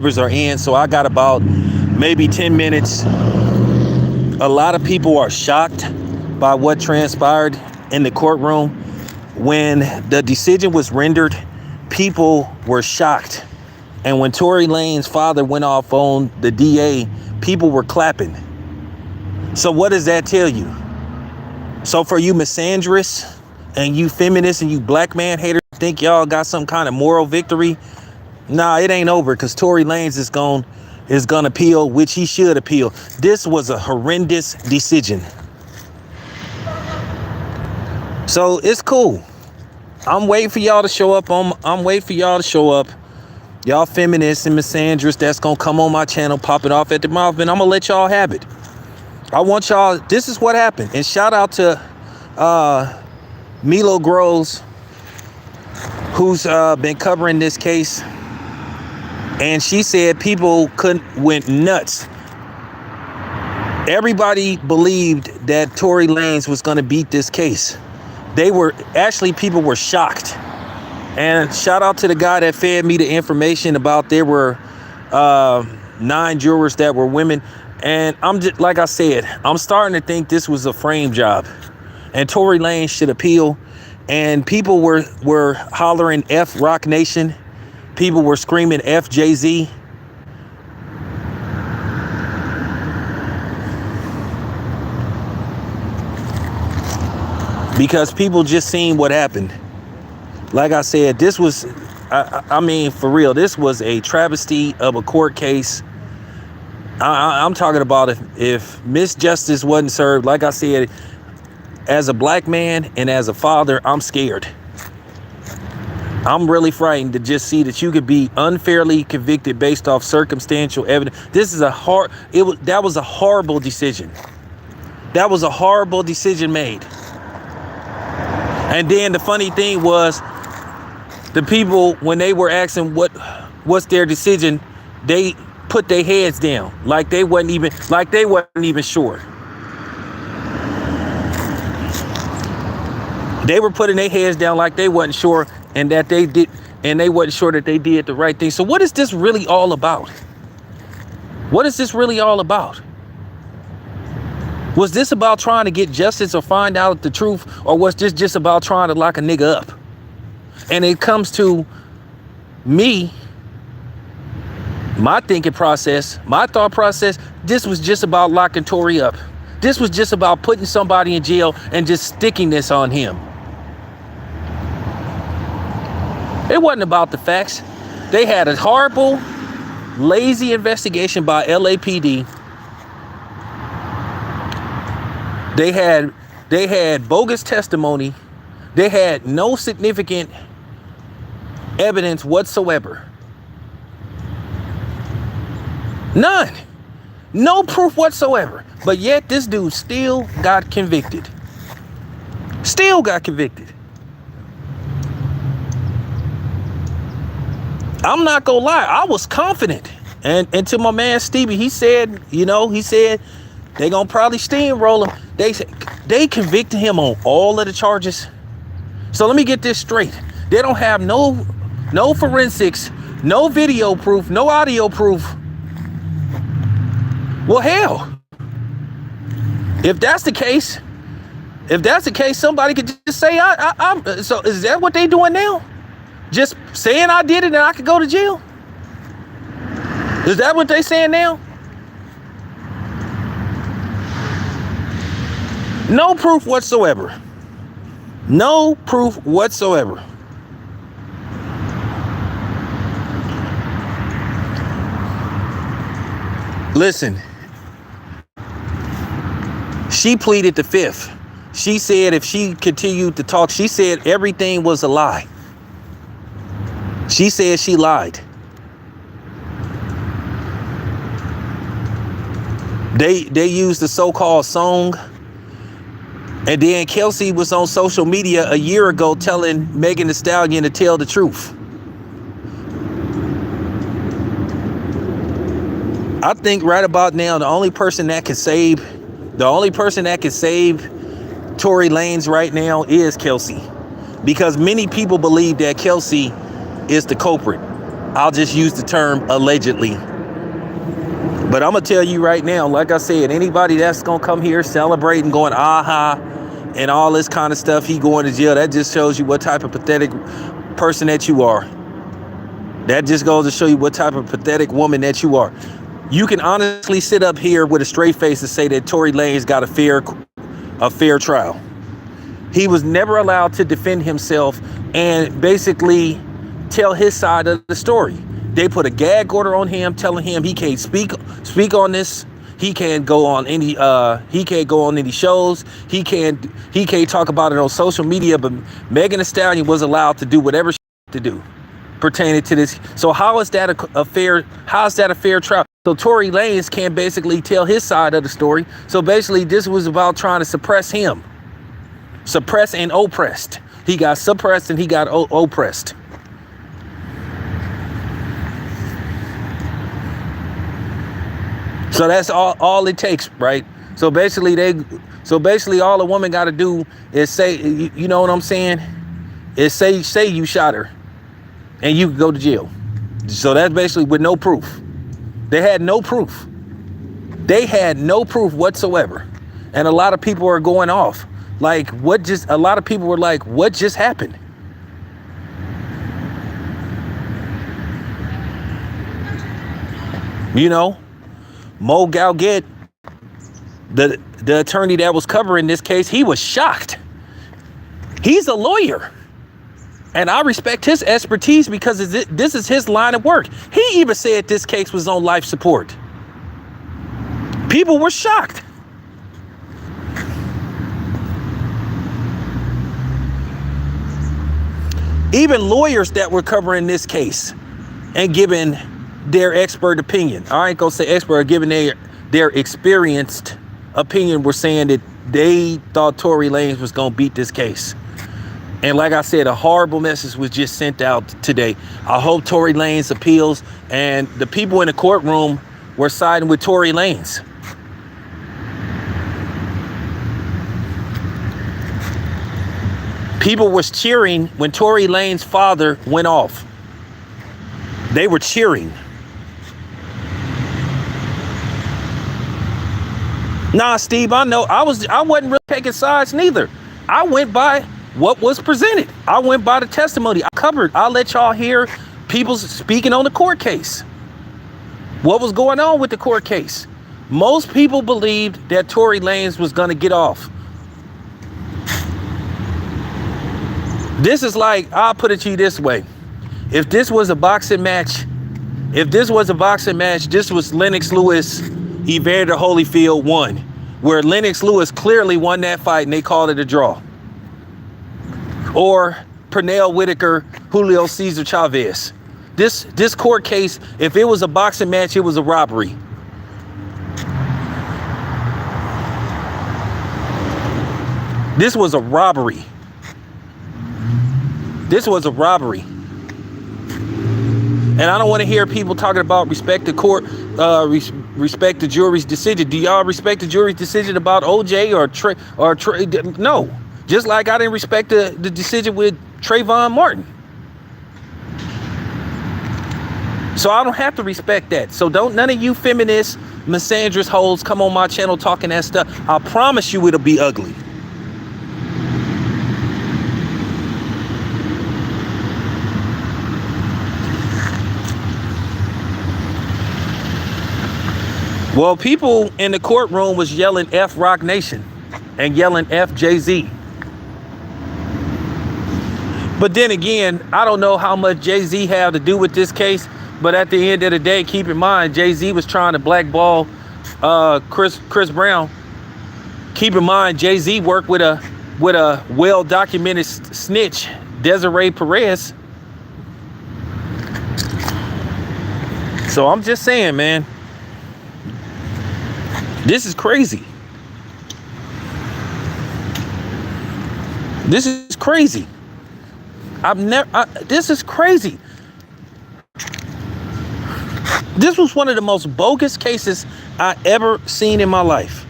are in, so I got about maybe 10 minutes. A lot of people are shocked by what transpired in the courtroom. When the decision was rendered, people were shocked. And when Tory Lanez's father went off on the DA, people were clapping. So what does that tell you? So for you misandrists and you feminists and you black man haters think y'all got some kind of moral victory, nah, it ain't over, because Tory Lanez is gonna appeal, which he should appeal. This was a horrendous decision. So it's cool. I'm waiting for y'all to show up. I'm waiting for y'all to show up. Y'all feminists and misandrists that's gonna come on my channel, pop it off at the mouth, and I'm gonna let y'all have it. I want y'all, this is what happened. And shout out to Milo Groves, who's been covering this case. And she said people went nuts. Everybody believed that Tory Lanez was going to beat this case. People were shocked. And shout out to the guy that fed me the information about there were 9 jurors that were women. And I'm just, like I said, I'm starting to think this was a frame job. And Tory Lanez should appeal. And people were hollering F Rock Nation. People were screaming F Jay-Z. Because people just seen what happened. Like I said, this was, I mean, for real, this was a travesty of a court case. I'm talking about if misjustice wasn't served, like I said, as a black man and as a father, I'm scared. I'm really frightened to just see that you could be unfairly convicted based off circumstantial evidence. That was a horrible decision. That was a horrible decision made. And then the funny thing was, the people, when they were asking what's their decision, they put their heads down like they wasn't even sure. They were putting their heads down like they wasn't sure, and that they did, and they wasn't sure that they did the right thing. So what is this really all about? What is this really all about? Was this about trying to get justice or find out the truth, or was this just about trying to lock a nigga up? And it comes to me, my thinking process, my thought process, this was just about locking Tory up. This was just about putting somebody in jail and just sticking this on him. It wasn't about the facts. They had a horrible, lazy investigation by LAPD. They had bogus testimony. They had no significant evidence whatsoever. None. No proof whatsoever. But yet this dude still got convicted. Still got convicted. I'm not gonna lie, I was confident. And to my man Stevie, he said they gonna probably steamroll him. They convicted him on all of the charges. So let me get this straight. They don't have no forensics, no video proof, no audio proof. Well, hell, if that's the case, somebody could just say, I'm. So is that what they doing now? Just saying I did it and I could go to jail? Is that what they saying now? No proof whatsoever. No proof whatsoever. Listen, she pleaded the fifth. She said if she continued to talk, she said everything was a lie. She said she lied. They used the so-called song. And then Kelsey was on social media a year ago telling Megan Thee Stallion to tell the truth. I think right about now, the only person that can save Tory Lanez right now is Kelsey. Because many people believe that Kelsey is the culprit. I'll just use the term allegedly. But I'm going to tell you right now, like I said, anybody that's going to come here celebrating, going, aha, and all this kind of stuff, he going to jail, that just shows you what type of pathetic person that you are. That just goes to show you what type of pathetic woman that you are. You can honestly sit up here with a straight face and say that Tory Lanez got a fair trial. He was never allowed to defend himself and basically tell his side of the story. They put a gag order on him, telling him he can't speak on this. He can't go on any shows. He can't talk about it on social media. But Megan Thee Stallion was allowed to do whatever she to do pertaining to this. So how is that a fair trial? So Tory Lanez can't basically tell his side of the story. So basically this was about trying to suppress him. Suppress and oppressed. He got suppressed and he got oppressed. So that's all it takes, right? So basically all a woman got to do is say, you know what I'm saying? Is say you shot her and you can go to jail. So that's basically with no proof. They had no proof. They had no proof whatsoever. And a lot of people are going off. Like, a lot of people were like, what just happened? You know, Mo Galget, the attorney that was covering this case, he was shocked. He's a lawyer. And I respect his expertise because this is his line of work. He even said this case was on life support. People were shocked. Even lawyers that were covering this case and giving their expert opinion, I ain't gonna say expert, giving their experienced opinion, were saying that they thought Tory Lanez was gonna beat this case. And like I said, a horrible message was just sent out today. I hope Tory Lanez appeals, and the people in the courtroom were siding with Tory Lanez. People was cheering when Tory Lanez's father went off. They were cheering. Nah, Steve, I know. I wasn't really taking sides neither. I went by what was presented. I went by the testimony. I'll let y'all hear people speaking on the court case. What was going on with the court case? Most people believed that Tory Lanez was going to get off. This is like, I'll put it to you this way. If this was a boxing match, this was Lennox Lewis, Evander Holyfield 1, where Lennox Lewis clearly won that fight and they called it a draw. Or Pernell Whitaker, Julio Cesar Chavez. This court case, if it was a boxing match, it was a robbery. This was a robbery. This was a robbery. And I don't want to hear people talking about respect the court, respect the jury's decision. Do y'all respect the jury's decision about OJ or Trey? No. Just like I didn't respect the decision with Trayvon Martin. So I don't have to respect that. So don't none of you feminists, misandrous hoes come on my channel talking that stuff. I promise you it'll be ugly. Well, people in the courtroom was yelling F Rock Nation and yelling F Jay-Z. But then again, I don't know how much Jay-Z had to do with this case. But at the end of the day, keep in mind, Jay-Z was trying to blackball Chris Brown. Keep in mind, Jay-Z worked with a well-documented snitch, Desiree Perez. So I'm just saying, man, this is crazy. This is crazy. This is crazy. This was one of the most bogus cases I ever seen in my life.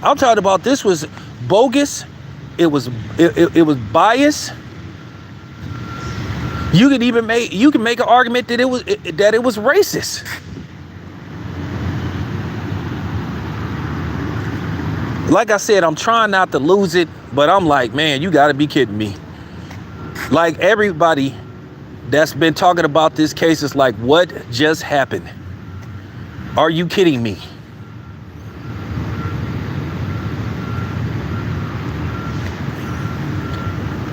I'm talking about, this was bogus. It was biased. You can make an argument that it was racist. Like I said, I'm trying not to lose it, but I'm like, man, you got to be kidding me. Like, everybody that's been talking about this case is like, what just happened? Are you kidding me?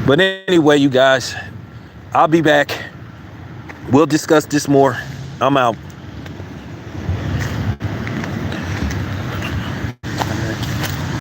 But anyway, you guys, I'll be back. We'll discuss this more. I'm out.